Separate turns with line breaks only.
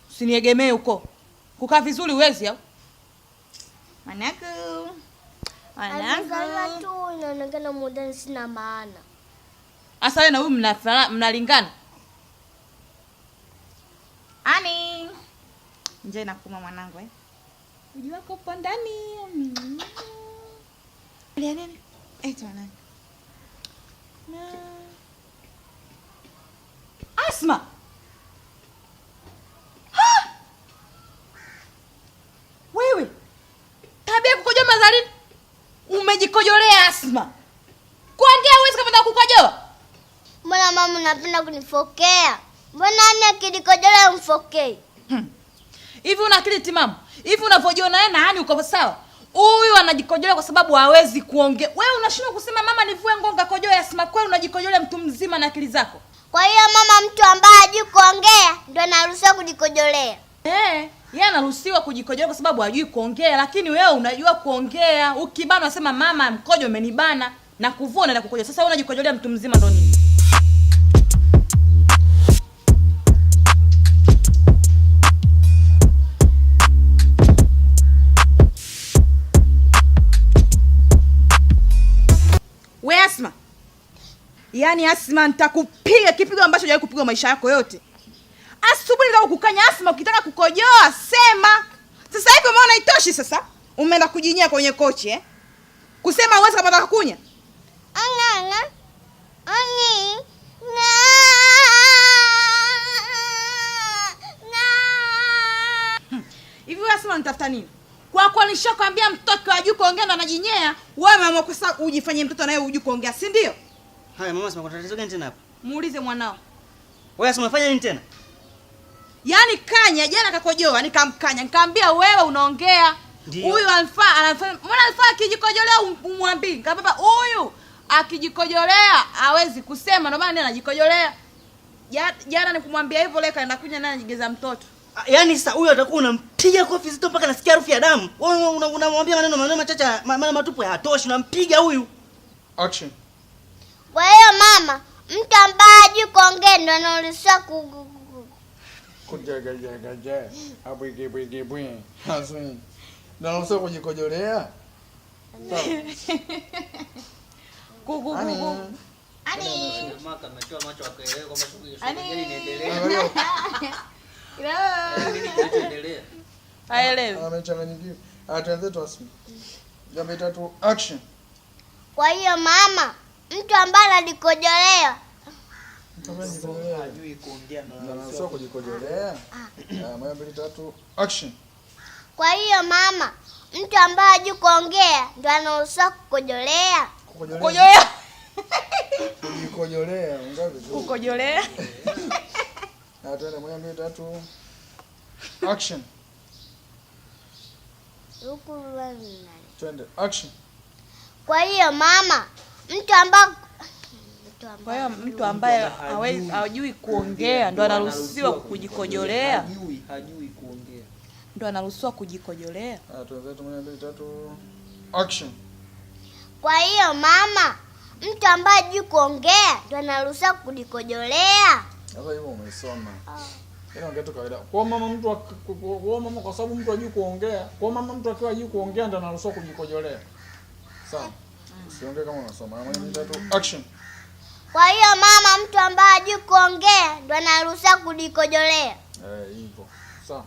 Usiniegemee huko. Kukaa vizuri uwezi au? Manako
tu inaonekana muda sina maana.
Asa wewe na huyu mnalingana? Ani. Nje nakuma mwanangu Uji wako upo ndani. Ile nini? Mwanangu. Asma. Wewe. Tabia kukojoa mazalini. Umejikojolea Asma. Kuongea huwezi kama kukojoa?
Mbona mama unapenda kunifokea? Mbona nani akidikojolea umfokei?
Hivi una akili timamu? Hivi unavojiona yeye na hani uko sawa? Huyu anajikojolea kwa sababu hawezi kuongea. Wewe unashindwa kusema mama nivue ngonga kojoa Asma, kweli unajikojolea mtu mzima na akili zako?
Kwa hiyo mama mtu ambaye hajui kuongea ndio anaruhusiwa kujikojolea.
Yeye anaruhusiwa kujikojolea kwa sababu hajui kuongea, lakini wewe unajua kuongea. Ukibana unasema mama mkojo umenibana na kuvua na kukojoa. Sasa wewe unajikojolea mtu mzima ndio nini? We Asma. Yaani Asma nitakupiga kipigo ambacho hujawahi kupigwa maisha yako yote. Asubuhi ndio kukanya Asma, ukitaka kukojoa sema. Sasa hivi umeona itoshi sasa? Umeenda kujinyia kwenye kochi Kusema uweze kama unataka kunya?
Anganga.
Hivi Asma unatafuta nini? Kwa nishakwambia mtoto hajui kuongea na anajinyea, wewe mama kwa sababu ujifanyie mtoto naye hujui kuongea, si ndio?
Haya mama, sema kuna tatizo gani tena hapa?
Muulize mwanao.
Wewe Asma unafanya nini tena?
Yaani kanya jana kakojoa, nikamkanya, nikamwambia wewe unaongea. Huyu anafanya, mbona alifaa akijikojolea umwambie? Nikamwambia huyu akijikojolea hawezi kusema, ndio maana anajikojolea. Jana nikumwambia hivyo leo kaenda kunya naye anajigeza mtoto.
Yaani sasa huyu atakuwa unampiga kofi zito mpaka nasikia harufu ya damu. Wewe unamwambia maneno machache, maneno matupu hayatoshi, unampiga huyu.
Action.
Kwa hiyo mama, mtu ambaye hajui kuongea ndio anaruhusiwa
kujaga. Abwege. Hasini. Na unaruhusiwa kujikojolea?
Ani.
Mama kametoa macho akaelewa kwamba shughuli inaendelea.
Haelewi.
Amechanganyikiwa. Tuanze tu Asma. Jambo tatu action.
Kwa hiyo mama, mtu ambaye anajikojolea
hajui kuongea na
anaruhusiwa kujikojolea. Moja mbili tatu action.
Kwa hiyo mama, mtu ambaye hajui kuongea ndio anaruhusiwa kukojolea.
Kukojolea.
Kujikojolea, ngapi?
Kukojolea.
Twende moja mbili tatu action. Twende action.
Kwa hiyo mama,
mtu ambaye hajui kuongea ndo anaruhusiwa kujikojolea.
Hajui kuongea.
Ndo anaruhusiwa kujikojolea.
Twende moja mbili tatu action.
Kwa hiyo mama, mtu ambaye hajui kuongea ndo anaruhusiwa kujikojolea.
Sasa hivyo umesoma. Ongea tu kawaida. Kwa mama kwa sababu mtu hajui kuongea. Kwa mama mtu akiwa hajui kuongea ndio anaruhusiwa kujikojolea. Sawa. Usiongee kama unasoma. Moja mbili tatu action.
Kwa hiyo mama, mtu ambaye hajui kuongea ndio anaruhusiwa kujikojolea.
Hivyo. Sawa.